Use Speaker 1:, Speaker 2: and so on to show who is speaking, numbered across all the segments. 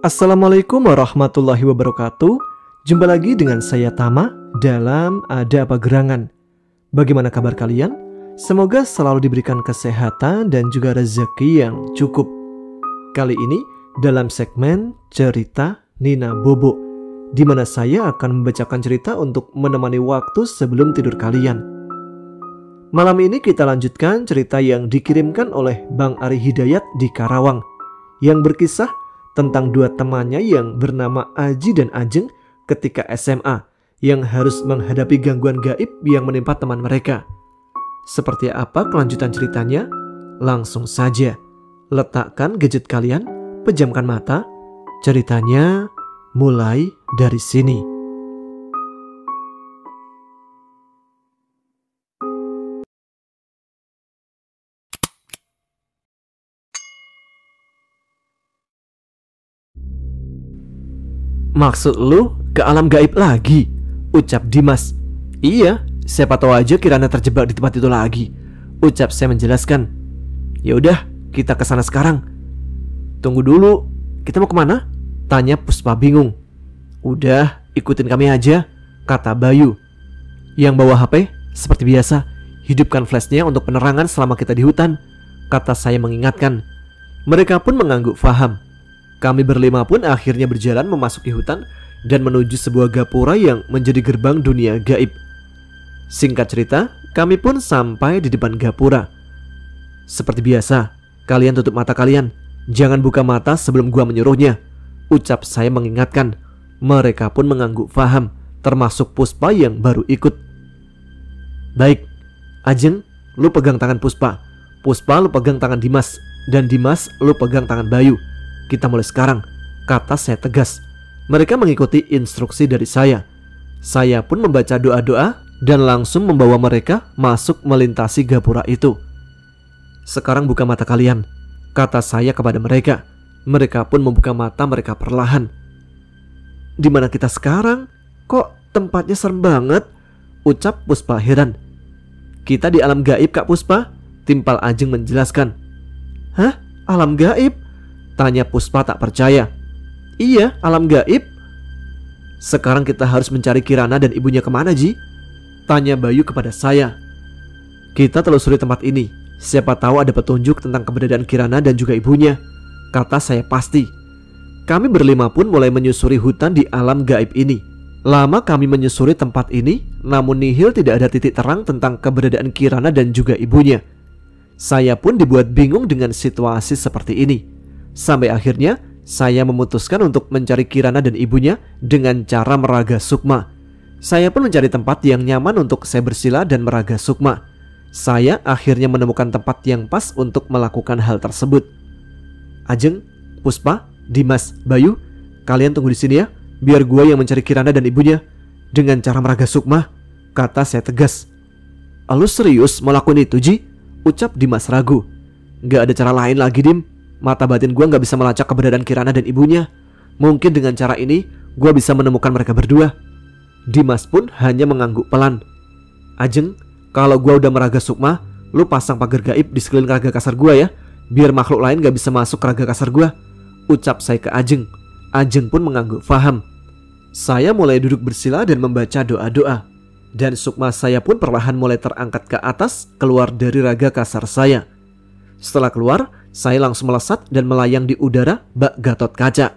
Speaker 1: Assalamualaikum warahmatullahi wabarakatuh. Jumpa lagi dengan saya Tama dalam Ada Apa Gerangan. Bagaimana kabar kalian? Semoga selalu diberikan kesehatan dan juga rezeki yang cukup. Kali ini dalam segmen Cerita Nina Bobo, di mana saya akan membacakan cerita untuk menemani waktu sebelum tidur kalian. Malam ini kita lanjutkan cerita yang dikirimkan oleh Bang Ari Hidayat di Karawang, yang berkisah tentang dua temannya yang bernama Aji dan Ajeng ketika SMA yang harus menghadapi gangguan gaib yang menimpa teman mereka. Seperti apa kelanjutan ceritanya? Langsung saja, letakkan gadget kalian, pejamkan mata. Ceritanya mulai dari sini. Maksud lu ke alam gaib lagi? Ucap Dimas. Iya, siapa tahu aja Kirana terjebak di tempat itu lagi, ucap saya menjelaskan. Ya udah, kita ke sana sekarang. Tunggu dulu, kita mau kemana? Tanya Puspa bingung. Udah, ikutin kami aja, kata Bayu. Yang bawa HP, seperti biasa, hidupkan flashnya untuk penerangan selama kita di hutan, kata saya mengingatkan. Mereka pun mengangguk faham. Kami berlima pun akhirnya berjalan memasuki hutan dan menuju sebuah gapura yang menjadi gerbang dunia gaib. Singkat cerita, kami pun sampai di depan gapura. Seperti biasa, kalian tutup mata kalian. Jangan buka mata sebelum gua menyuruhnya, ucap saya mengingatkan. Mereka pun mengangguk faham, termasuk Puspa yang baru ikut. Baik, Ajeng, lu pegang tangan Puspa. Puspa lu pegang tangan Dimas. Dan Dimas lu pegang tangan Bayu. Kita mulai sekarang, kata saya tegas. Mereka mengikuti instruksi dari saya. Saya pun membaca doa-doa dan langsung membawa mereka masuk melintasi gapura itu. Sekarang buka mata kalian, kata saya kepada mereka. Mereka pun membuka mata mereka perlahan. Di mana kita sekarang? Kok tempatnya serem banget? Ucap Puspa heran. Kita di alam gaib, Kak Puspa, timpal Ajeng menjelaskan. Hah? Alam gaib? Tanya Puspa tak percaya. Iya, alam gaib. Sekarang kita harus mencari Kirana dan ibunya kemana, Ji? Tanya Bayu kepada saya. Kita telusuri tempat ini. Siapa tahu ada petunjuk tentang keberadaan Kirana dan juga ibunya, kata saya pasti. Kami berlima pun mulai menyusuri hutan di alam gaib ini. Lama kami menyusuri tempat ini, namun nihil tidak ada titik terang tentang keberadaan Kirana dan juga ibunya. Saya pun dibuat bingung dengan situasi seperti ini. Sampai akhirnya saya memutuskan untuk mencari Kirana dan ibunya dengan cara meraga sukma. Saya pun mencari tempat yang nyaman untuk saya bersila dan meraga sukma. Saya akhirnya menemukan tempat yang pas untuk melakukan hal tersebut. Ajeng, Puspa, Dimas, Bayu, kalian tunggu di sini ya, biar gua yang mencari Kirana dan ibunya dengan cara meraga sukma, kata saya tegas. Lu serius mau lakuin itu, Ji? Ucap Dimas ragu. Gak ada cara lain lagi, Dim. Mata batin gue gak bisa melacak keberadaan Kirana dan ibunya. Mungkin dengan cara ini gue bisa menemukan mereka berdua. Dimas pun hanya mengangguk pelan. Ajeng, kalau gue udah meraga sukma, lu pasang pagar gaib di sekeliling raga kasar gue ya, biar makhluk lain gak bisa masuk ke raga kasar gue, ucap saya ke Ajeng. Ajeng pun mengangguk faham. Saya mulai duduk bersila dan membaca doa-doa. Dan sukma saya pun perlahan mulai terangkat ke atas, keluar dari raga kasar saya. Setelah keluar, saya langsung melesat dan melayang di udara bak Gatot Kaca.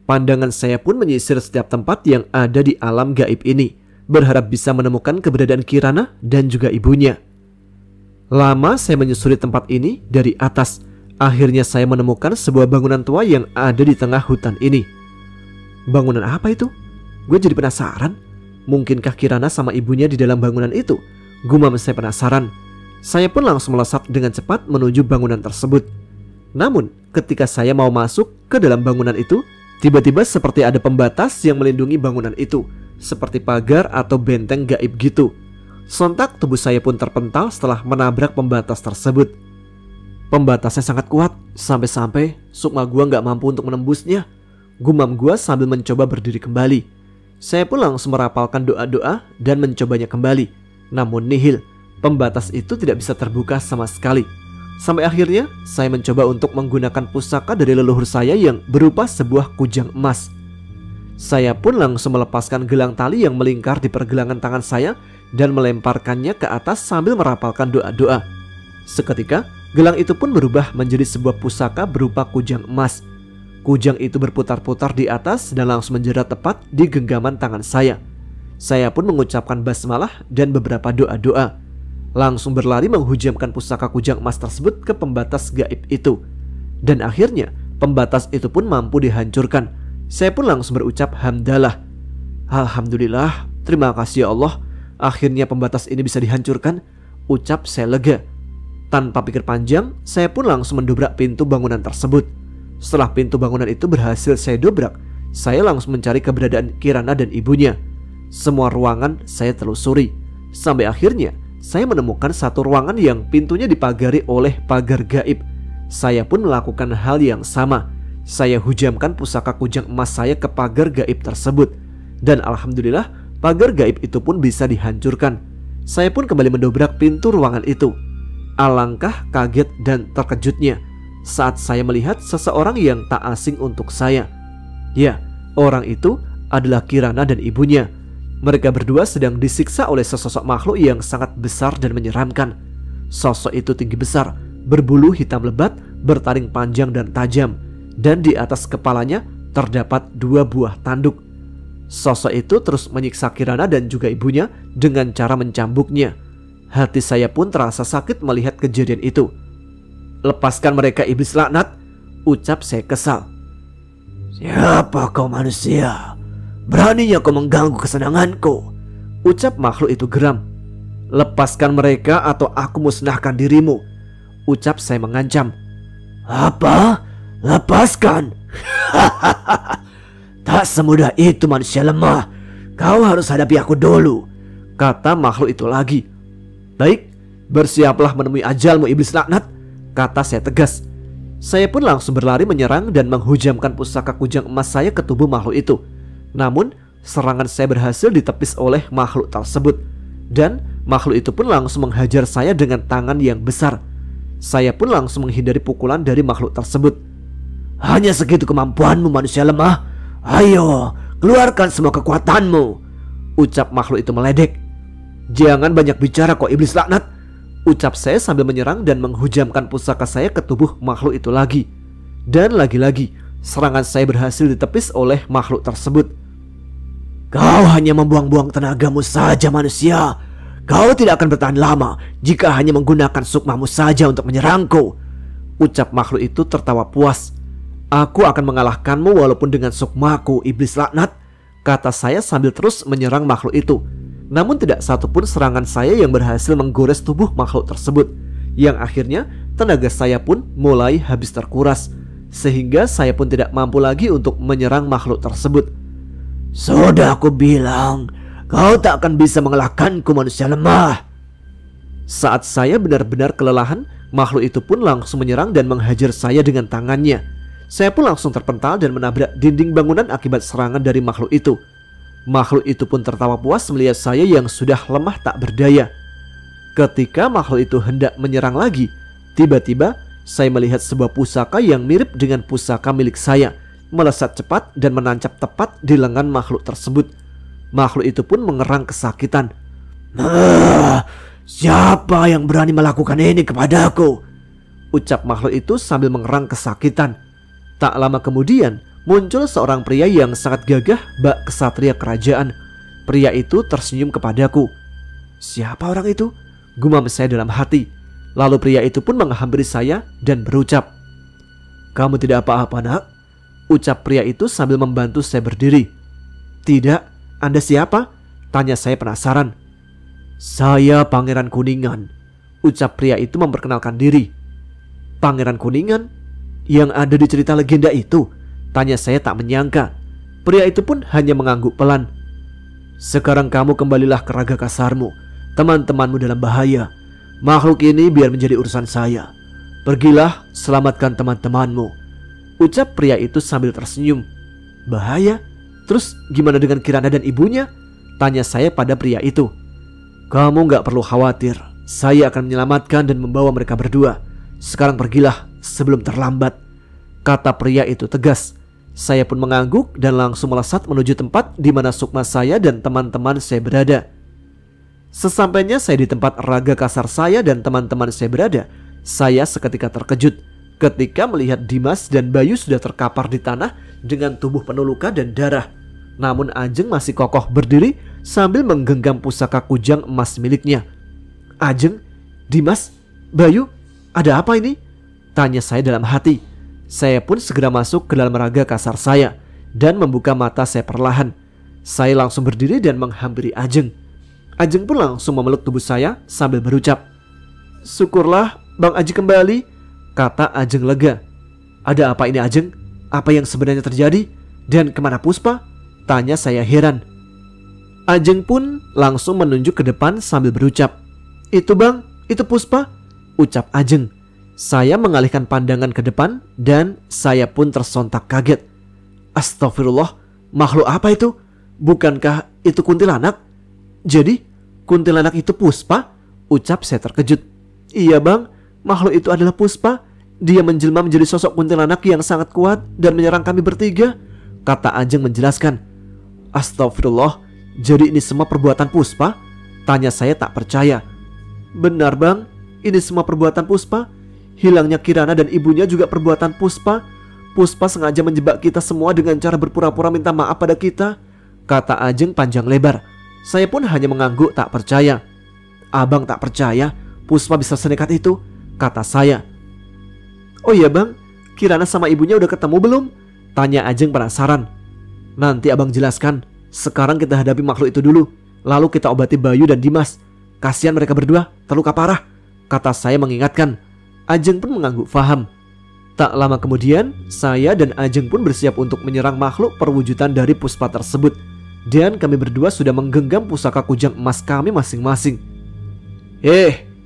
Speaker 1: Pandangan saya pun menyisir setiap tempat yang ada di alam gaib ini, berharap bisa menemukan keberadaan Kirana dan juga ibunya. Lama saya menyusuri tempat ini dari atas. Akhirnya saya menemukan sebuah bangunan tua yang ada di tengah hutan ini. Bangunan apa itu? Gue jadi penasaran. Mungkinkah Kirana sama ibunya di dalam bangunan itu? Gumam saya penasaran. Saya pun langsung melesat dengan cepat menuju bangunan tersebut. Namun ketika saya mau masuk ke dalam bangunan itu, tiba-tiba seperti ada pembatas yang melindungi bangunan itu, seperti pagar atau benteng gaib gitu. Sontak tubuh saya pun terpental setelah menabrak pembatas tersebut. Pembatasnya sangat kuat, sampai-sampai sukma gua gak mampu untuk menembusnya. Gumam gua sambil mencoba berdiri kembali. Saya pun langsung merapalkan doa-doa dan mencobanya kembali. Namun nihil. Pembatas itu tidak bisa terbuka sama sekali. Sampai akhirnya saya mencoba untuk menggunakan pusaka dari leluhur saya yang berupa sebuah kujang emas. Saya pun langsung melepaskan gelang tali yang melingkar di pergelangan tangan saya dan melemparkannya ke atas sambil merapalkan doa-doa. Seketika gelang itu pun berubah menjadi sebuah pusaka berupa kujang emas. Kujang itu berputar-putar di atas dan langsung menjerat tepat di genggaman tangan saya. Saya pun mengucapkan basmalah dan beberapa doa-doa, langsung berlari menghujamkan pusaka kujang emas tersebut ke pembatas gaib itu. Dan akhirnya pembatas itu pun mampu dihancurkan. Saya pun langsung berucap hamdalah. Alhamdulillah, terima kasih ya Allah, akhirnya pembatas ini bisa dihancurkan, ucap saya lega. Tanpa pikir panjang, saya pun langsung mendobrak pintu bangunan tersebut. Setelah pintu bangunan itu berhasil saya dobrak, saya langsung mencari keberadaan Kirana dan ibunya. Semua ruangan saya telusuri, sampai akhirnya saya menemukan satu ruangan yang pintunya dipagari oleh pagar gaib. Saya pun melakukan hal yang sama. Saya hujamkan pusaka kujang emas saya ke pagar gaib tersebut. Dan alhamdulillah pagar gaib itu pun bisa dihancurkan. Saya pun kembali mendobrak pintu ruangan itu. Alangkah kaget dan terkejutnya saat saya melihat seseorang yang tak asing untuk saya. Ya, orang itu adalah Kirana dan ibunya. Mereka berdua sedang disiksa oleh sesosok makhluk yang sangat besar dan menyeramkan. Sosok itu tinggi besar, berbulu hitam lebat, bertaring panjang dan tajam, dan di atas kepalanya terdapat 2 buah tanduk. Sosok itu terus menyiksa Kirana dan juga ibunya dengan cara mencambuknya. Hati saya pun terasa sakit melihat kejadian itu. Lepaskan mereka iblis laknat, ucap saya kesal. Siapa kau manusia? Beraninya kau mengganggu kesenanganku, ucap makhluk itu geram. Lepaskan mereka atau aku musnahkan dirimu, ucap saya mengancam. Apa? Lepaskan? Tak semudah itu manusia lemah. Kau harus hadapi aku dulu, kata makhluk itu lagi. Baik, bersiaplah menemui ajalmu iblis laknat, kata saya tegas. Saya pun langsung berlari menyerang dan menghujamkan pusaka kujang emas saya ke tubuh makhluk itu. Namun serangan saya berhasil ditepis oleh makhluk tersebut, dan makhluk itu pun langsung menghajar saya dengan tangan yang besar. Saya pun langsung menghindari pukulan dari makhluk tersebut. Hanya segitu kemampuanmu manusia lemah? Ayo, keluarkan semua kekuatanmu, ucap makhluk itu meledek. Jangan banyak bicara kok iblis laknat, ucap saya sambil menyerang dan menghujamkan pusaka saya ke tubuh makhluk itu lagi. Dan lagi-lagi serangan saya berhasil ditepis oleh makhluk tersebut. Kau hanya membuang-buang tenagamu saja manusia. Kau tidak akan bertahan lama jika hanya menggunakan sukmamu saja untuk menyerangku, ucap makhluk itu tertawa puas. Aku akan mengalahkanmu walaupun dengan sukmaku iblis laknat, kata saya sambil terus menyerang makhluk itu. Namun tidak satupun serangan saya yang berhasil menggores tubuh makhluk tersebut, yang akhirnya tenaga saya pun mulai habis terkuras, sehingga saya pun tidak mampu lagi untuk menyerang makhluk tersebut. Sudah aku bilang, kau tak akan bisa mengalahkanku manusia lemah. Saat saya benar-benar kelelahan, makhluk itu pun langsung menyerang dan menghajar saya dengan tangannya. Saya pun langsung terpental dan menabrak dinding bangunan akibat serangan dari makhluk itu. Makhluk itu pun tertawa puas melihat saya yang sudah lemah tak berdaya. Ketika makhluk itu hendak menyerang lagi, tiba-tiba saya melihat sebuah pusaka yang mirip dengan pusaka milik saya melesat cepat dan menancap tepat di lengan makhluk tersebut. Makhluk itu pun mengerang kesakitan. Siapa yang berani melakukan ini kepadaku? Ucap makhluk itu sambil mengerang kesakitan. Tak lama kemudian muncul seorang pria yang sangat gagah bak kesatria kerajaan. Pria itu tersenyum kepadaku. Siapa orang itu? Gumam saya dalam hati. Lalu pria itu pun menghampiri saya dan berucap, "Kamu tidak apa-apa nak?" Ucap pria itu sambil membantu saya berdiri. "Tidak, Anda siapa?" tanya saya penasaran. "Saya Pangeran Kuningan," ucap pria itu memperkenalkan diri. "Pangeran Kuningan? Yang ada di cerita legenda itu?" tanya saya tak menyangka. Pria itu pun hanya mengangguk pelan. "Sekarang kamu kembalilah ke raga kasarmu. Teman-temanmu dalam bahaya. Makhluk ini biar menjadi urusan saya. Pergilah, selamatkan teman-temanmu," ucap pria itu sambil tersenyum. "Bahaya? Terus gimana dengan Kirana dan ibunya?" tanya saya pada pria itu. "Kamu gak perlu khawatir. Saya akan menyelamatkan dan membawa mereka berdua. Sekarang pergilah sebelum terlambat, kata pria itu tegas. Saya pun mengangguk dan langsung melesat menuju tempat di mana Sukma saya dan teman-teman saya berada. Sesampainya saya di tempat raga kasar saya dan teman-teman saya berada, saya seketika terkejut ketika melihat Dimas dan Bayu sudah terkapar di tanah dengan tubuh penuh luka dan darah. Namun Ajeng masih kokoh berdiri sambil menggenggam pusaka kujang emas miliknya. Ajeng, Dimas, Bayu, ada apa ini? Tanya saya dalam hati. Saya pun segera masuk ke dalam raga kasar saya dan membuka mata saya perlahan. Saya langsung berdiri dan menghampiri Ajeng. Ajeng pun langsung memeluk tubuh saya sambil berucap, "Syukurlah Bang Aji kembali," kata Ajeng lega. "Ada apa ini Ajeng? Apa yang sebenarnya terjadi? Dan kemana Puspa?" tanya saya heran. Ajeng pun langsung menunjuk ke depan sambil berucap, "Itu Bang, itu Puspa," ucap Ajeng. Saya mengalihkan pandangan ke depan dan saya pun tersontak kaget. Astagfirullah, makhluk apa itu? Bukankah itu kuntilanak? Jadi kuntilanak itu Puspa? Ucap saya terkejut. "Iya Bang, makhluk itu adalah Puspa. Dia menjelma menjadi sosok kuntilanak yang sangat kuat dan menyerang kami bertiga," kata Ajeng menjelaskan. Astagfirullah, jadi ini semua perbuatan Puspa? Tanya saya tak percaya. "Benar Bang, ini semua perbuatan Puspa. Hilangnya Kirana dan ibunya juga perbuatan Puspa. Puspa sengaja menjebak kita semua dengan cara berpura-pura minta maaf pada kita," kata Ajeng panjang lebar. Saya pun hanya mengangguk tak percaya. "Abang tak percaya Puspa bisa senekat itu?" kata saya. "Oh iya Bang, Kirana sama ibunya udah ketemu belum?" tanya Ajeng penasaran. "Nanti abang jelaskan. Sekarang kita hadapi makhluk itu dulu. Lalu kita obati Bayu dan Dimas. Kasihan mereka berdua terluka parah," kata saya mengingatkan. Ajeng pun mengangguk faham. Tak lama kemudian, saya dan Ajeng pun bersiap untuk menyerang makhluk perwujudan dari Puspa tersebut. Dan kami berdua sudah menggenggam pusaka kujang emas kami masing-masing.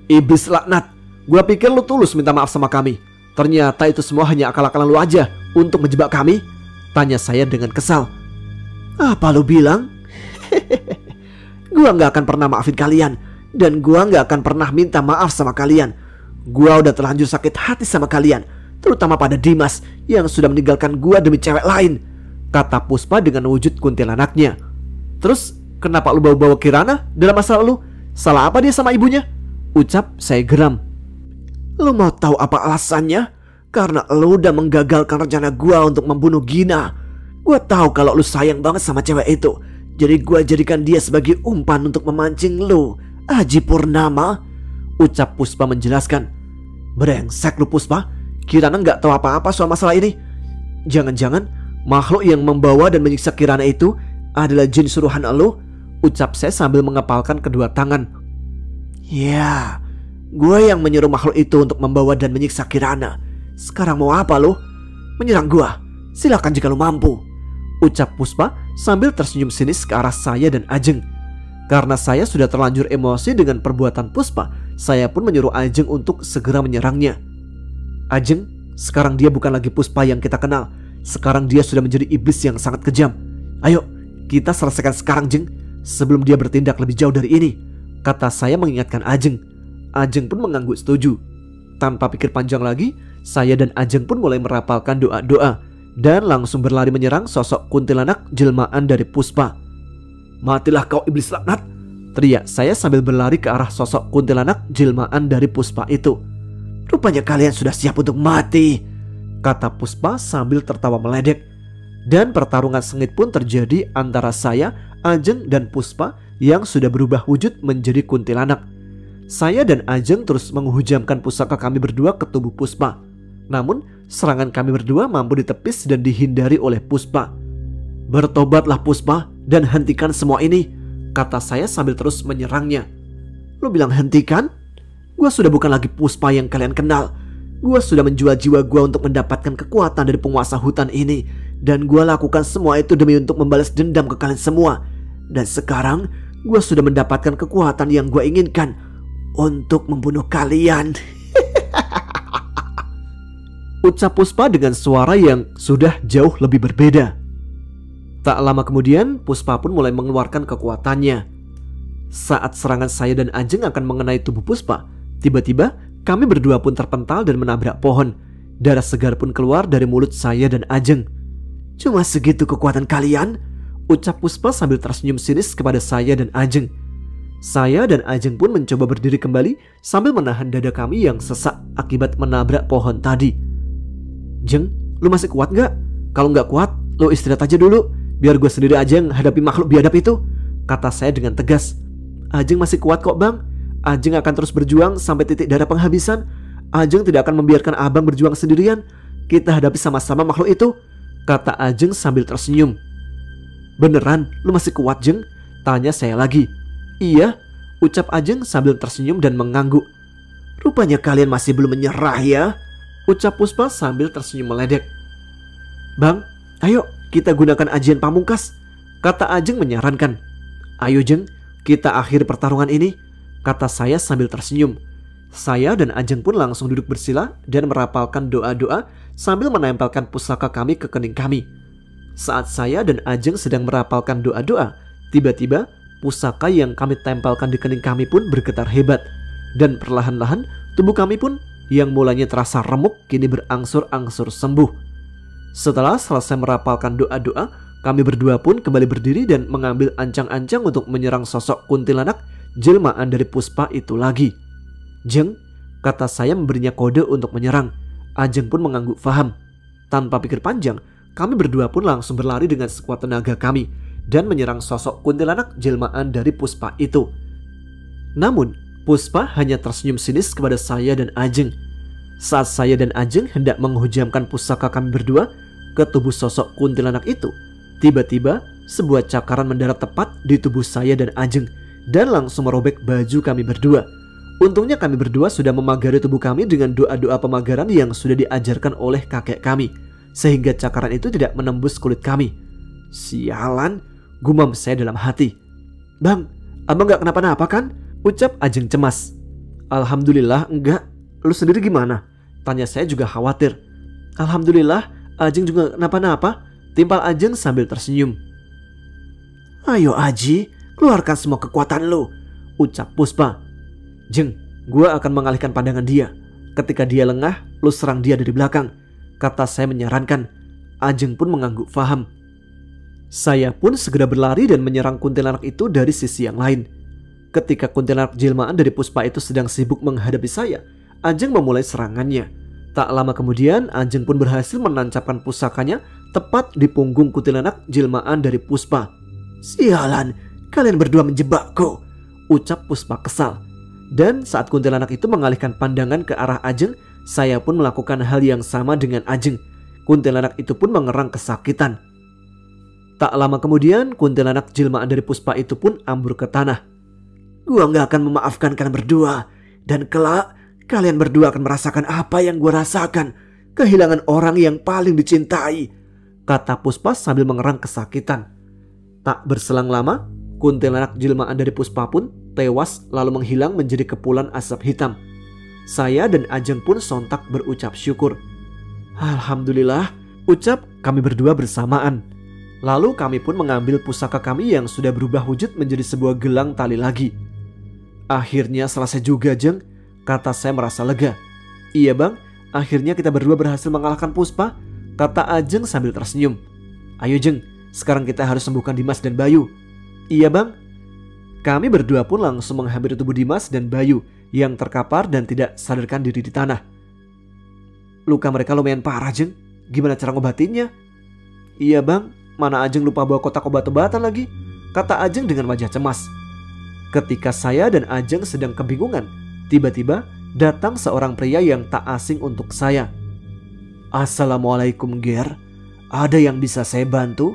Speaker 1: Iblis laknat, gua pikir lu tulus minta maaf sama kami. Ternyata itu semua hanya akal-akalan lu aja untuk menjebak kami," tanya saya dengan kesal. "Apa lu bilang? Gua gak akan pernah maafin kalian. Dan gua gak akan pernah minta maaf sama kalian. Gua udah terlanjur sakit hati sama kalian, terutama pada Dimas yang sudah meninggalkan gua demi cewek lain," kata Puspa dengan wujud kuntilanaknya. "Terus kenapa lu bawa-bawa Kirana dalam masalah lu? Salah apa dia sama ibunya?" ucap saya geram. "Lu mau tahu apa alasannya? Karena lu udah menggagalkan rencana gua untuk membunuh Gina. Gua tahu kalau lu sayang banget sama cewek itu. Jadi gua jadikan dia sebagai umpan untuk memancing lu, Aji Purnama," ucap Puspa menjelaskan. "Brengsek lu Puspa, Kirana gak tahu apa-apa soal masalah ini. Jangan-jangan makhluk yang membawa dan menyiksa Kirana itu adalah jin suruhan elu," ucap saya sambil mengepalkan kedua tangan. "Ya, gue yang menyuruh makhluk itu untuk membawa dan menyiksa Kirana. Sekarang mau apa lu? Menyerang gue? Silakan jika lu mampu," ucap Puspa sambil tersenyum sinis ke arah saya dan Ajeng. Karena saya sudah terlanjur emosi dengan perbuatan Puspa, saya pun menyuruh Ajeng untuk segera menyerangnya. "Ajeng, sekarang dia bukan lagi Puspa yang kita kenal. Sekarang dia sudah menjadi iblis yang sangat kejam. Ayo, kita selesaikan sekarang Jeng, sebelum dia bertindak lebih jauh dari ini," kata saya mengingatkan Ajeng. Ajeng pun mengangguk setuju. Tanpa pikir panjang lagi, saya dan Ajeng pun mulai merapalkan doa-doa dan langsung berlari menyerang sosok kuntilanak jelmaan dari Puspa. "Matilah kau iblis laknat!" teriak saya sambil berlari ke arah sosok kuntilanak jelmaan dari Puspa itu. "Rupanya kalian sudah siap untuk mati," kata Puspa sambil tertawa meledek. Dan pertarungan sengit pun terjadi antara saya, Ajeng dan Puspa yang sudah berubah wujud menjadi kuntilanak. Saya dan Ajeng terus menghujamkan pusaka kami berdua ke tubuh Puspa. Namun serangan kami berdua mampu ditepis dan dihindari oleh Puspa. "Bertobatlah Puspa dan hentikan semua ini," kata saya sambil terus menyerangnya. "Lu bilang hentikan? Gua sudah bukan lagi Puspa yang kalian kenal. Gua sudah menjual jiwa gua untuk mendapatkan kekuatan dari penguasa hutan ini. Dan gua lakukan semua itu demi untuk membalas dendam ke kalian semua. Dan sekarang gua sudah mendapatkan kekuatan yang gua inginkan untuk membunuh kalian," ucap Puspa dengan suara yang sudah jauh lebih berbeda. Tak lama kemudian Puspa pun mulai mengeluarkan kekuatannya. Saat serangan saya dan Ajeng akan mengenai tubuh Puspa, tiba-tiba Kami berdua pun terpental dan menabrak pohon. Darah segar pun keluar dari mulut saya dan Ajeng. "Cuma segitu kekuatan kalian?" ucap Puspa sambil tersenyum sinis kepada saya dan Ajeng. Saya dan Ajeng pun mencoba berdiri kembali sambil menahan dada kami yang sesak akibat menabrak pohon tadi. "Jeng, lu masih kuat gak? Kalau gak kuat, lu istirahat aja dulu. Biar gue sendiri aja yang hadapi makhluk biadab itu," kata saya dengan tegas. "Ajeng masih kuat kok bang. Ajeng akan terus berjuang sampai titik darah penghabisan. Ajeng tidak akan membiarkan abang berjuang sendirian. Kita hadapi sama-sama makhluk itu," kata Ajeng sambil tersenyum. "Beneran lu masih kuat Jeng?" tanya saya lagi. "Iya," ucap Ajeng sambil tersenyum dan mengangguk. "Rupanya kalian masih belum menyerah ya," ucap Puspa sambil tersenyum meledek. "Bang, ayo kita gunakan ajian pamungkas," kata Ajeng menyarankan. "Ayo Jeng, kita akhiri pertarungan ini," kata saya sambil tersenyum. Saya dan Ajeng pun langsung duduk bersila dan merapalkan doa-doa sambil menempelkan pusaka kami ke kening kami. Saat saya dan Ajeng sedang merapalkan doa-doa, tiba-tiba pusaka yang kami tempelkan di kening kami pun bergetar hebat. Dan perlahan-lahan tubuh kami pun yang mulanya terasa remuk kini berangsur-angsur sembuh. Setelah selesai merapalkan doa-doa, kami berdua pun kembali berdiri dan mengambil ancang-ancang untuk menyerang sosok kuntilanak jelmaan dari Puspa itu lagi. "Jeng," kata saya memberinya kode untuk menyerang. Ajeng pun mengangguk faham. Tanpa pikir panjang, kami berdua pun langsung berlari dengan sekuat tenaga kami dan menyerang sosok kuntilanak jelmaan dari Puspa itu. Namun, Puspa hanya tersenyum sinis kepada saya dan Ajeng. Saat saya dan Ajeng hendak menghujamkan pusaka kami berdua ke tubuh sosok kuntilanak itu, tiba-tiba sebuah cakaran mendarat tepat di tubuh saya dan Ajeng dan langsung merobek baju kami berdua. Untungnya kami berdua sudah memagari tubuh kami dengan doa-doa pemagaran yang sudah diajarkan oleh kakek kami, sehingga cakaran itu tidak menembus kulit kami. "Sialan," gumam saya dalam hati. "Bang, abang gak kenapa-napa kan?" ucap Ajeng cemas. "Alhamdulillah enggak. Lu sendiri gimana?" tanya saya juga khawatir. "Alhamdulillah, Ajeng juga kenapa-napa," timpal Ajeng sambil tersenyum. "Ayo Aji, keluarkan semua kekuatan lu," ucap Puspa. "Jeng, gua akan mengalihkan pandangan dia. Ketika dia lengah, lu serang dia dari belakang," kata saya menyarankan. Ajeng pun mengangguk faham. Saya pun segera berlari dan menyerang kuntilanak itu dari sisi yang lain. Ketika kuntilanak jelmaan dari Puspa itu sedang sibuk menghadapi saya, Ajeng memulai serangannya. Tak lama kemudian, Ajeng pun berhasil menancapkan pusakanya tepat di punggung kuntilanak jelmaan dari Puspa. "Sialan, kalian berdua menjebakku," ucap Puspa kesal. Dan saat kuntilanak itu mengalihkan pandangan ke arah Ajeng, saya pun melakukan hal yang sama dengan Ajeng. Kuntilanak itu pun mengerang kesakitan. Tak lama kemudian, kuntilanak jelmaan dari Puspa itu pun ambur ke tanah. "Gua gak akan memaafkan kalian berdua. Dan kelak, kalian berdua akan merasakan apa yang gua rasakan. Kehilangan orang yang paling dicintai," kata Puspa sambil mengerang kesakitan. Tak berselang lama, kuntilanak jelmaan dari Puspa pun tewas lalu menghilang menjadi kepulan asap hitam. Saya dan Ajeng pun sontak berucap syukur. "Alhamdulillah," ucap kami berdua bersamaan. Lalu kami pun mengambil pusaka kami yang sudah berubah wujud menjadi sebuah gelang tali lagi. "Akhirnya selesai juga Jeng," kata saya merasa lega. "Iya bang, akhirnya kita berdua berhasil mengalahkan Puspa," kata Ajeng sambil tersenyum. "Ayo Jeng, sekarang kita harus sembuhkan Dimas dan Bayu." "Iya bang." Kami berdua pun langsung menghampiri tubuh Dimas dan Bayu yang terkapar dan tidak sadarkan diri di tanah. "Luka mereka lumayan parah Jeng, gimana cara ngobatinnya?" "Iya bang, mana Ajeng lupa bawa kotak obat-obatan lagi," kata Ajeng dengan wajah cemas. Ketika saya dan Ajeng sedang kebingungan, tiba-tiba datang seorang pria yang tak asing untuk saya. "Assalamualaikum Ger, ada yang bisa saya bantu?"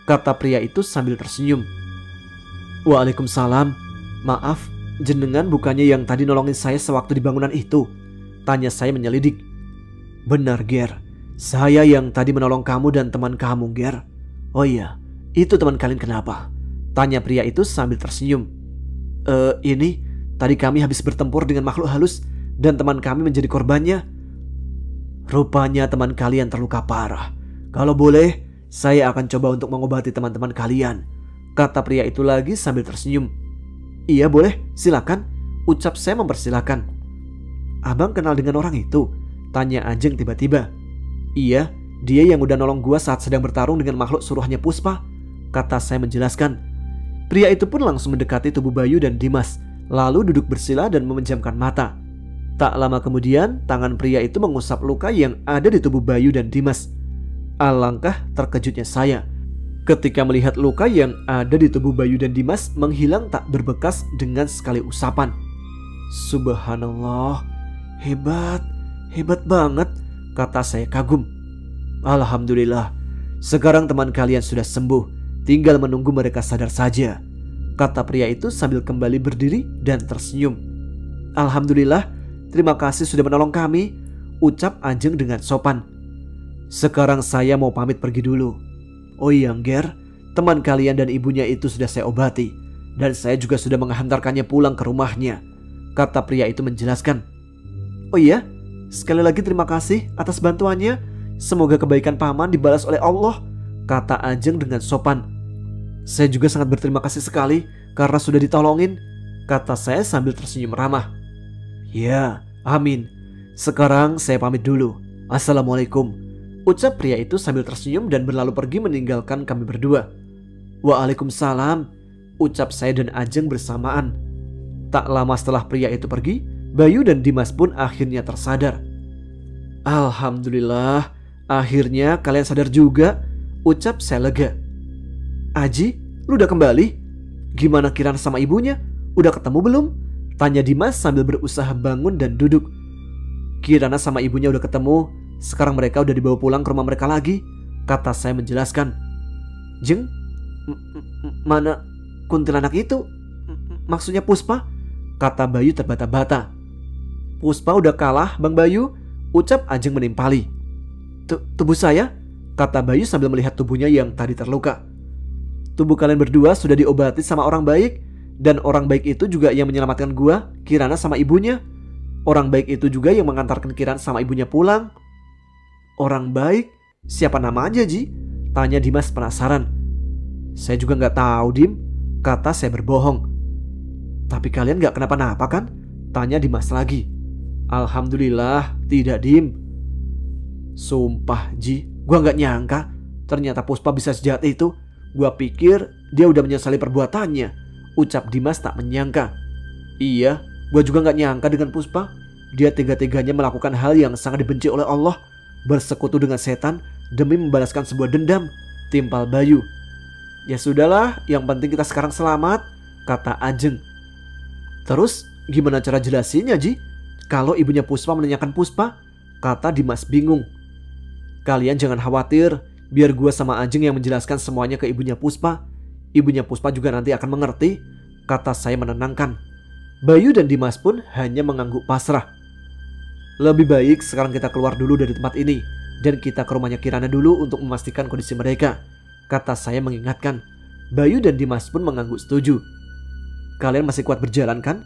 Speaker 1: kata pria itu sambil tersenyum. "Waalaikumsalam, maaf, jenengan bukannya yang tadi nolongin saya sewaktu di bangunan itu?" tanya saya menyelidik. "Benar Ger, saya yang tadi menolong kamu dan teman kamu Ger." "Oh iya, itu teman kalian kenapa?" tanya pria itu sambil tersenyum. Ini tadi kami habis bertempur dengan makhluk halus dan teman kami menjadi korbannya." "Rupanya teman kalian terluka parah. Kalau boleh, saya akan coba untuk mengobati teman-teman kalian," kata pria itu lagi sambil tersenyum. "Iya boleh, silakan," ucap saya mempersilahkan. Abang kenal dengan orang itu? Tanya Ajeng tiba-tiba. Iya, dia yang udah nolong gua saat sedang bertarung dengan makhluk suruhannya Puspa, kata saya menjelaskan. Pria itu pun langsung mendekati tubuh Bayu dan Dimas, lalu duduk bersila dan memejamkan mata. Tak lama kemudian, tangan pria itu mengusap luka yang ada di tubuh Bayu dan Dimas. Alangkah terkejutnya saya ketika melihat luka yang ada di tubuh Bayu dan Dimas menghilang tak berbekas dengan sekali usapan. Subhanallah, hebat banget, kata saya kagum. Alhamdulillah, sekarang teman kalian sudah sembuh, tinggal menunggu mereka sadar saja, kata pria itu sambil kembali berdiri dan tersenyum. Alhamdulillah, terima kasih sudah menolong kami, ucap Ajeng dengan sopan. Sekarang saya mau pamit pergi dulu. Oh iya Nger, teman kalian dan ibunya itu sudah saya obati, dan saya juga sudah menghantarkannya pulang ke rumahnya, kata pria itu menjelaskan. Oh iya, sekali lagi terima kasih atas bantuannya. Semoga kebaikan paman dibalas oleh Allah, kata Ajeng dengan sopan. Saya juga sangat berterima kasih sekali karena sudah ditolongin, kata saya sambil tersenyum ramah. Ya, amin. Sekarang saya pamit dulu. Assalamualaikum, ucap pria itu sambil tersenyum dan berlalu pergi meninggalkan kami berdua. Waalaikumsalam, ucap saya dan Ajeng bersamaan. Tak lama setelah pria itu pergi, Bayu dan Dimas pun akhirnya tersadar. Alhamdulillah, akhirnya kalian sadar juga, ucap saya lega. Aji, lu udah kembali? Gimana Kirana sama ibunya? Udah ketemu belum? Tanya Dimas sambil berusaha bangun dan duduk. Kirana sama ibunya udah ketemu. Sekarang mereka udah dibawa pulang ke rumah mereka lagi, kata saya menjelaskan. Jeng, mana kuntilanak itu? Maksudnya Puspa? Kata Bayu terbata-bata. Puspa udah kalah Bang Bayu, ucap Ajeng menimpali. Tubuh saya? Kata Bayu sambil melihat tubuhnya yang tadi terluka. Tubuh kalian berdua sudah diobati sama orang baik, dan orang baik itu juga yang menyelamatkan gua, Kirana sama ibunya. Orang baik itu juga yang mengantarkan Kirana sama ibunya pulang. Orang baik? Siapa namanya Ji? Tanya Dimas penasaran. Saya juga gak tahu Dim, kata saya berbohong. Tapi kalian gak kenapa-napa kan? Tanya Dimas lagi. Alhamdulillah tidak Dim. Sumpah Ji, gua gak nyangka ternyata Puspa bisa sejahat itu. Gua pikir dia udah menyesali perbuatannya, ucap Dimas tak menyangka. Iya, gua juga gak nyangka dengan Puspa. Dia tega-teganya melakukan hal yang sangat dibenci oleh Allah, bersekutu dengan setan demi membalaskan sebuah dendam, timpal Bayu. Ya sudahlah, yang penting kita sekarang selamat, kata Ajeng. Terus gimana cara jelasinnya Ji? Kalau ibunya Puspa menanyakan Puspa, kata Dimas bingung. Kalian jangan khawatir, biar gue sama Ajeng yang menjelaskan semuanya ke ibunya Puspa. Ibunya Puspa juga nanti akan mengerti, kata saya menenangkan. Bayu dan Dimas pun hanya mengangguk pasrah. Lebih baik sekarang kita keluar dulu dari tempat ini dan kita ke rumahnya Kirana dulu untuk memastikan kondisi mereka, kata saya mengingatkan. Bayu dan Dimas pun mengangguk setuju. Kalian masih kuat berjalan kan?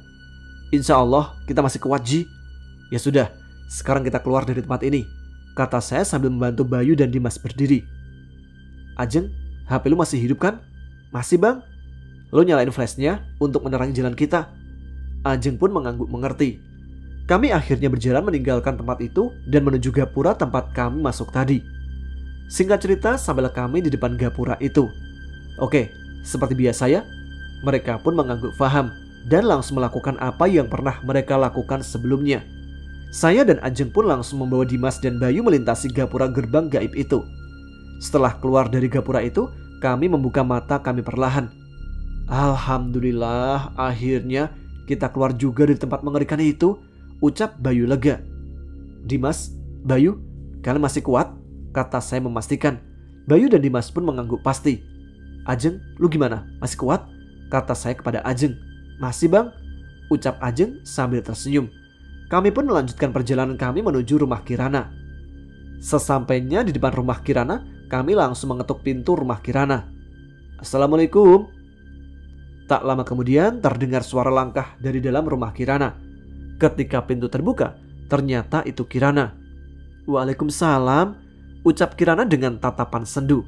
Speaker 1: Insya Allah kita masih kuat Ji. Ya sudah, sekarang kita keluar dari tempat ini, kata saya sambil membantu Bayu dan Dimas berdiri. Ajeng, HP lu masih hidup kan? Masih bang. Lu nyalain flashnya untuk menerangi jalan kita. Ajeng pun mengangguk mengerti. Kami akhirnya berjalan meninggalkan tempat itu dan menuju gapura tempat kami masuk tadi. Singkat cerita, sampailah kami di depan gapura itu. Oke, seperti biasa ya. Mereka pun mengangguk faham dan langsung melakukan apa yang pernah mereka lakukan sebelumnya. Saya dan Ajeng pun langsung membawa Dimas dan Bayu melintasi gapura gerbang gaib itu. Setelah keluar dari gapura itu, kami membuka mata kami perlahan. Alhamdulillah, akhirnya kita keluar juga dari tempat mengerikan itu, ucap Bayu lega. Dimas, Bayu, kalian masih kuat? Kata saya memastikan. Bayu dan Dimas pun mengangguk pasti. Ajeng, lu gimana? Masih kuat? Kata saya kepada Ajeng. Masih bang, ucap Ajeng sambil tersenyum. Kami pun melanjutkan perjalanan kami menuju rumah Kirana. Sesampainya di depan rumah Kirana, kami langsung mengetuk pintu rumah Kirana. Assalamualaikum. Tak lama kemudian terdengar suara langkah dari dalam rumah Kirana. Ketika pintu terbuka, ternyata itu Kirana. Waalaikumsalam, ucap Kirana dengan tatapan sendu.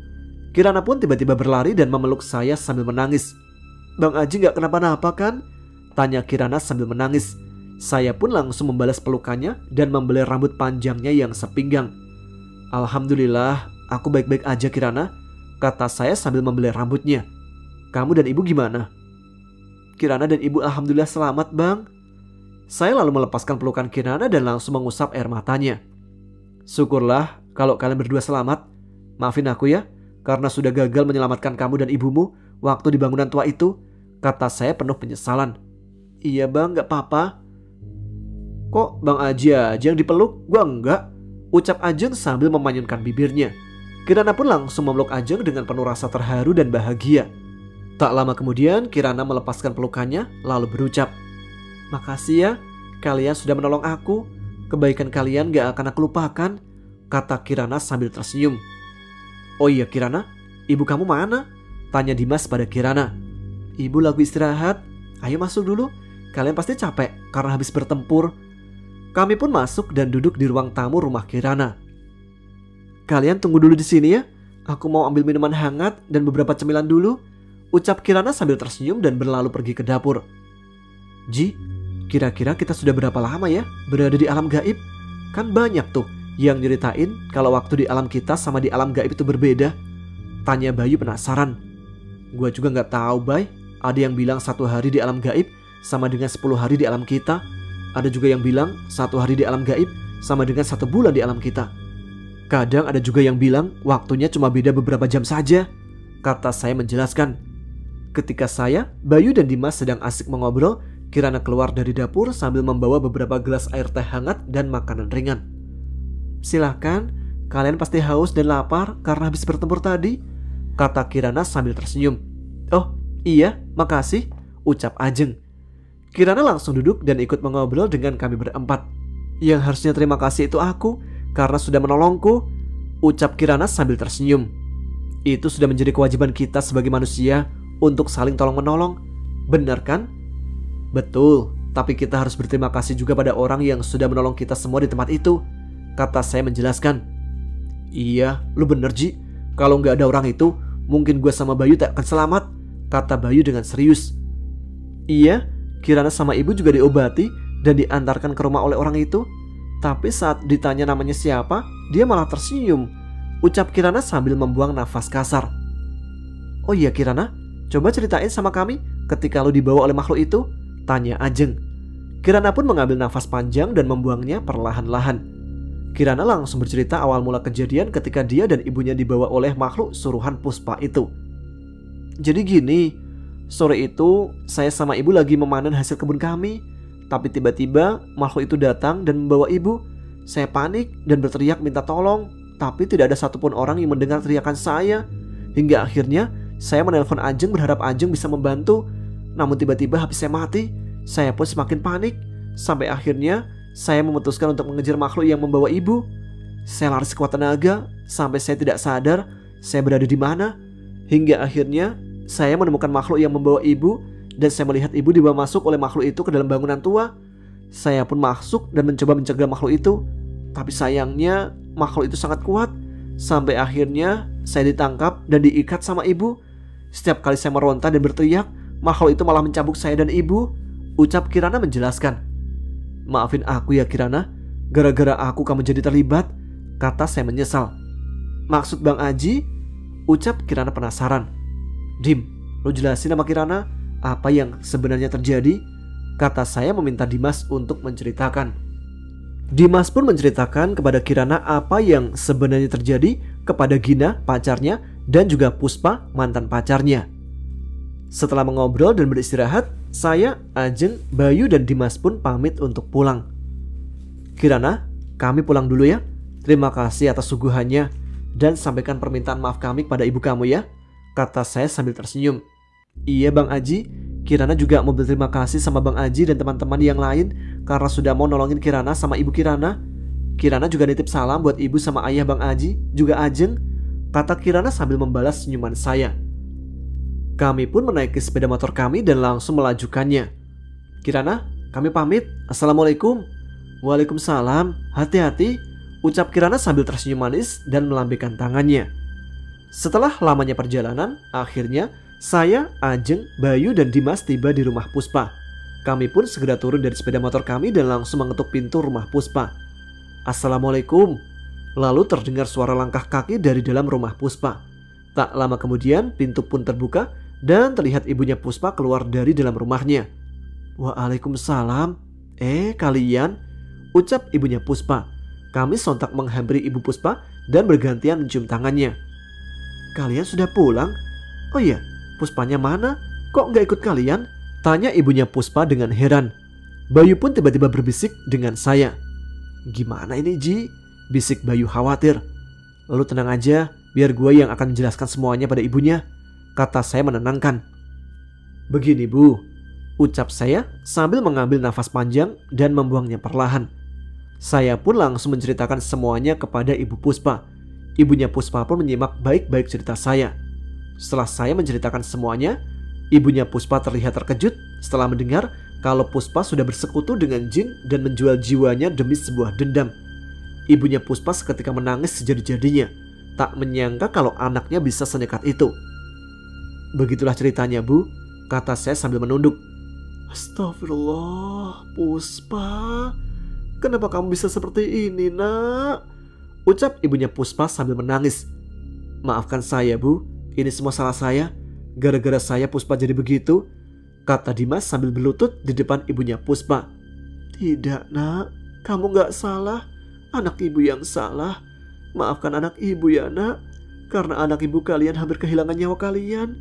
Speaker 1: Kirana pun tiba-tiba berlari dan memeluk saya sambil menangis. Bang Aji gak kenapa-napa kan? Tanya Kirana sambil menangis. Saya pun langsung membalas pelukannya dan membelai rambut panjangnya yang sepinggang. "Alhamdulillah, aku baik-baik aja Kirana," kata saya sambil membelai rambutnya. "Kamu dan ibu gimana?" "Kirana dan ibu alhamdulillah selamat bang." Saya lalu melepaskan pelukan Kirana dan langsung mengusap air matanya. "Syukurlah kalau kalian berdua selamat. Maafin aku ya, karena sudah gagal menyelamatkan kamu dan ibumu waktu di bangunan tua itu," kata saya penuh penyesalan. "Iya bang, gak apa-apa." "Kok Bang Aji aja yang dipeluk, gua enggak?" ucap Ajeng sambil memanyunkan bibirnya. Kirana pun langsung memeluk Ajeng dengan penuh rasa terharu dan bahagia. Tak lama kemudian Kirana melepaskan pelukannya lalu berucap, "Makasih ya, kalian sudah menolong aku. Kebaikan kalian gak akan aku lupakan," kata Kirana sambil tersenyum. "Oh iya Kirana, ibu kamu mana?" tanya Dimas pada Kirana. "Ibu lagi istirahat. Ayo masuk dulu, kalian pasti capek karena habis bertempur." Kami pun masuk dan duduk di ruang tamu rumah Kirana. "Kalian tunggu dulu di sini ya, aku mau ambil minuman hangat dan beberapa cemilan dulu," ucap Kirana sambil tersenyum dan berlalu pergi ke dapur. "Ji, kira-kira kita sudah berapa lama ya berada di alam gaib? Kan banyak tuh yang nyeritain kalau waktu di alam kita sama di alam gaib itu berbeda," tanya Bayu penasaran. "Gua juga gak tahu Bay, ada yang bilang 1 hari di alam gaib sama dengan 10 hari di alam kita. Ada juga yang bilang 1 hari di alam gaib sama dengan 1 bulan di alam kita. Kadang ada juga yang bilang waktunya cuma beda beberapa jam saja," kata saya menjelaskan. Ketika saya, Bayu dan Dimas sedang asik mengobrol, Kirana keluar dari dapur sambil membawa beberapa gelas air teh hangat dan makanan ringan. "Silahkan, kalian pasti haus dan lapar karena habis bertempur tadi," kata Kirana sambil tersenyum. "Oh iya, makasih," ucap Ajeng. Kirana langsung duduk dan ikut mengobrol dengan kami berempat. "Yang harusnya terima kasih itu aku karena sudah menolongku," ucap Kirana sambil tersenyum. "Itu sudah menjadi kewajiban kita sebagai manusia untuk saling tolong-menolong, benar kan?" "Betul, tapi kita harus berterima kasih juga pada orang yang sudah menolong kita semua di tempat itu," kata saya menjelaskan. "Iya, lu bener Ji. Kalau nggak ada orang itu, mungkin gue sama Bayu tak akan selamat," kata Bayu dengan serius. "Iya, Kirana sama ibu juga diobati dan diantarkan ke rumah oleh orang itu. Tapi saat ditanya namanya siapa, dia malah tersenyum," ucap Kirana sambil membuang nafas kasar. "Oh iya Kirana, coba ceritain sama kami ketika lo dibawa oleh makhluk itu," tanya Ajeng. Kirana pun mengambil nafas panjang dan membuangnya perlahan-lahan. Kirana langsung bercerita awal mula kejadian ketika dia dan ibunya dibawa oleh makhluk suruhan Puspa itu. "Jadi gini, sore itu saya sama ibu lagi memanen hasil kebun kami. Tapi tiba-tiba makhluk itu datang dan membawa ibu. Saya panik dan berteriak minta tolong, tapi tidak ada satupun orang yang mendengar teriakan saya. Hingga akhirnya saya menelpon Ajeng berharap Ajeng bisa membantu. Namun tiba-tiba HP saya mati. Saya pun semakin panik. Sampai akhirnya saya memutuskan untuk mengejar makhluk yang membawa ibu. Saya lari sekuat tenaga sampai saya tidak sadar saya berada di mana. Hingga akhirnya saya menemukan makhluk yang membawa ibu dan saya melihat ibu dibawa masuk oleh makhluk itu ke dalam bangunan tua. Saya pun masuk dan mencoba mencegah makhluk itu. Tapi sayangnya makhluk itu sangat kuat. Sampai akhirnya saya ditangkap dan diikat sama ibu. Setiap kali saya meronta dan berteriak, makhluk itu malah mencambuk saya dan ibu," ucap Kirana menjelaskan. "Maafin aku ya Kirana, gara-gara aku kamu jadi terlibat," kata saya menyesal. "Maksud Bang Aji?" ucap Kirana penasaran. "Dim, lo jelasin sama Kirana apa yang sebenarnya terjadi," kata saya meminta Dimas untuk menceritakan. Dimas pun menceritakan kepada Kirana apa yang sebenarnya terjadi kepada Gina, pacarnya, dan juga Puspa, mantan pacarnya. Setelah mengobrol dan beristirahat, saya, Ajeng, Bayu, dan Dimas pun pamit untuk pulang. "Kirana, kami pulang dulu ya. Terima kasih atas suguhannya dan sampaikan permintaan maaf kami kepada ibu kamu ya," kata saya sambil tersenyum. "Iya Bang Aji, Kirana juga mau berterima kasih sama Bang Aji dan teman-teman yang lain karena sudah mau nolongin Kirana sama ibu Kirana. Kirana juga nitip salam buat ibu sama ayah Bang Aji, juga Ajeng," kata Kirana sambil membalas senyuman saya. Kami pun menaiki sepeda motor kami dan langsung melajukannya. "Kirana, kami pamit. Assalamualaikum." "Waalaikumsalam, hati-hati," ucap Kirana sambil tersenyum manis dan melambaikan tangannya. Setelah lamanya perjalanan, akhirnya saya, Ajeng, Bayu, dan Dimas tiba di rumah Puspa. Kami pun segera turun dari sepeda motor kami dan langsung mengetuk pintu rumah Puspa. Assalamualaikum. Lalu terdengar suara langkah kaki dari dalam rumah Puspa. Tak lama kemudian pintu pun terbuka dan terlihat ibunya Puspa keluar dari dalam rumahnya. Waalaikumsalam. Kalian? Ucap ibunya Puspa. Kami sontak menghampiri ibu Puspa dan bergantian mencium tangannya. Kalian sudah pulang? Oh iya, Puspanya mana? Kok nggak ikut kalian? Tanya ibunya Puspa dengan heran. Bayu pun tiba-tiba berbisik dengan saya. Gimana ini Ji? Bisik Bayu khawatir. Lalu tenang aja, biar gue yang akan menjelaskan semuanya pada ibunya, kata saya menenangkan. Begini Bu, ucap saya sambil mengambil nafas panjang dan membuangnya perlahan. Saya pun langsung menceritakan semuanya kepada ibu Puspa. Ibunya Puspa pun menyimak baik-baik cerita saya. Setelah saya menceritakan semuanya, ibunya Puspa terlihat terkejut setelah mendengar kalau Puspa sudah bersekutu dengan jin dan menjual jiwanya demi sebuah dendam. Ibunya Puspa seketika menangis sejadi-jadinya, tak menyangka kalau anaknya bisa senekat itu. Begitulah ceritanya Bu, kata saya sambil menunduk. Astagfirullah, Puspa, kenapa kamu bisa seperti ini nak? Ucap ibunya Puspa sambil menangis. Maafkan saya Bu, ini semua salah saya. Gara-gara saya Puspa jadi begitu, kata Dimas sambil berlutut di depan ibunya Puspa. Tidak nak, kamu gak salah. Anak ibu yang salah. Maafkan anak ibu ya nak, karena anak ibu kalian hampir kehilangan nyawa kalian,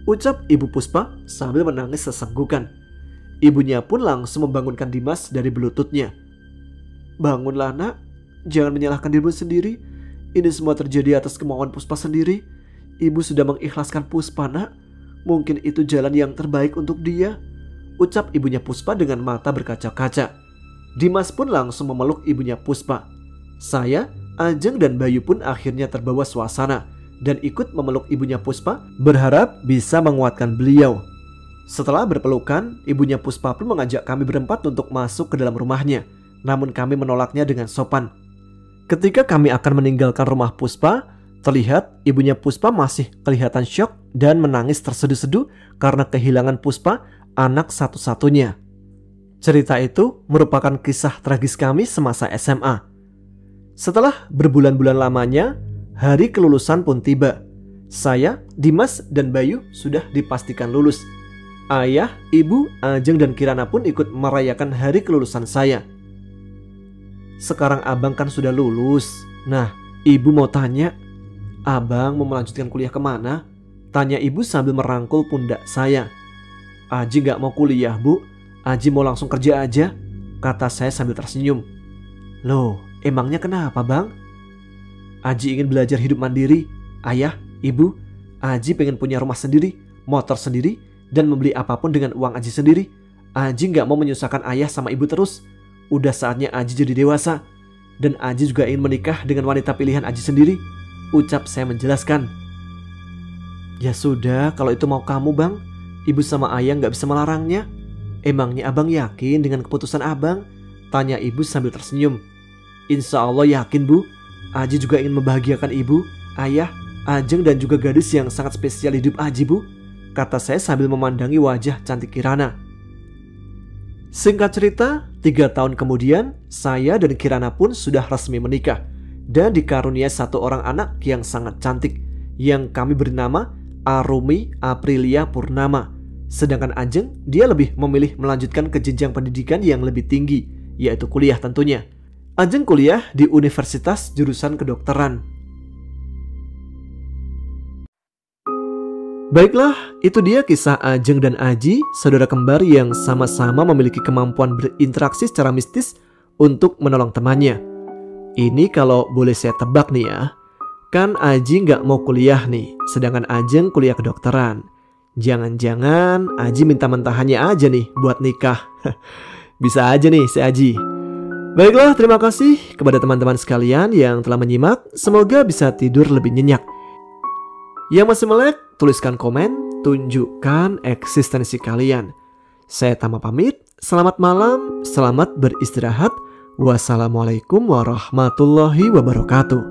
Speaker 1: ucap ibu Puspa sambil menangis sesenggukan. Ibunya pun langsung membangunkan Dimas dari berlututnya. Bangunlah nak, jangan menyalahkan dirimu sendiri. Ini semua terjadi atas kemauan Puspa sendiri. Ibu sudah mengikhlaskan Puspa nak. Mungkin itu jalan yang terbaik untuk dia, ucap ibunya Puspa dengan mata berkaca-kaca. Dimas pun langsung memeluk ibunya Puspa. Saya, Ajeng dan Bayu pun akhirnya terbawa suasana dan ikut memeluk ibunya Puspa, berharap bisa menguatkan beliau. Setelah berpelukan, ibunya Puspa pun mengajak kami berempat untuk masuk ke dalam rumahnya. Namun kami menolaknya dengan sopan. Ketika kami akan meninggalkan rumah Puspa, terlihat ibunya Puspa masih kelihatan syok dan menangis terseduh-seduh karena kehilangan Puspa, anak satu-satunya. Cerita itu merupakan kisah tragis kami semasa SMA. Setelah berbulan-bulan lamanya, hari kelulusan pun tiba. Saya, Dimas, dan Bayu sudah dipastikan lulus. Ayah, ibu, Ajeng, dan Kirana pun ikut merayakan hari kelulusan saya. Sekarang abang kan sudah lulus. Nah, ibu mau tanya, abang mau melanjutkan kuliah kemana? Tanya ibu sambil merangkul pundak saya. Aji gak mau kuliah Bu, Aji mau langsung kerja aja, kata saya sambil tersenyum. Loh, emangnya kenapa bang? Aji ingin belajar hidup mandiri. Ayah, ibu, Aji pengen punya rumah sendiri, motor sendiri, dan membeli apapun dengan uang Aji sendiri. Aji gak mau menyusahkan ayah sama ibu terus. Udah saatnya Aji jadi dewasa. Dan Aji juga ingin menikah dengan wanita pilihan Aji sendiri, ucap saya menjelaskan. Ya sudah, kalau itu mau kamu bang, ibu sama ayah gak bisa melarangnya. Emangnya abang yakin dengan keputusan abang? Tanya ibu sambil tersenyum. Insya Allah yakin Bu. Aji juga ingin membahagiakan ibu, ayah, Ajeng, dan juga gadis yang sangat spesial hidup Aji Bu, kata saya sambil memandangi wajah cantik Kirana. Singkat cerita, 3 tahun kemudian saya dan Kirana pun sudah resmi menikah dan dikaruniai satu orang anak yang sangat cantik yang kami beri nama Arumi Aprilia Purnama. Sedangkan Ajeng, dia lebih memilih melanjutkan ke jenjang pendidikan yang lebih tinggi, yaitu kuliah tentunya. Ajeng kuliah di Universitas jurusan Kedokteran. Baiklah, itu dia kisah Ajeng dan Aji, saudara kembar yang sama-sama memiliki kemampuan berinteraksi secara mistis untuk menolong temannya. Ini kalau boleh saya tebak nih ya, kan Aji nggak mau kuliah nih, sedangkan Ajeng kuliah kedokteran. Jangan-jangan Aji minta mentahannya aja nih buat nikah. Bisa aja nih si Aji. Baiklah, terima kasih kepada teman-teman sekalian yang telah menyimak. Semoga bisa tidur lebih nyenyak. Yang masih melek, tuliskan komen, tunjukkan eksistensi kalian. Saya Tama pamit, selamat malam, selamat beristirahat. Wassalamualaikum warahmatullahi wabarakatuh.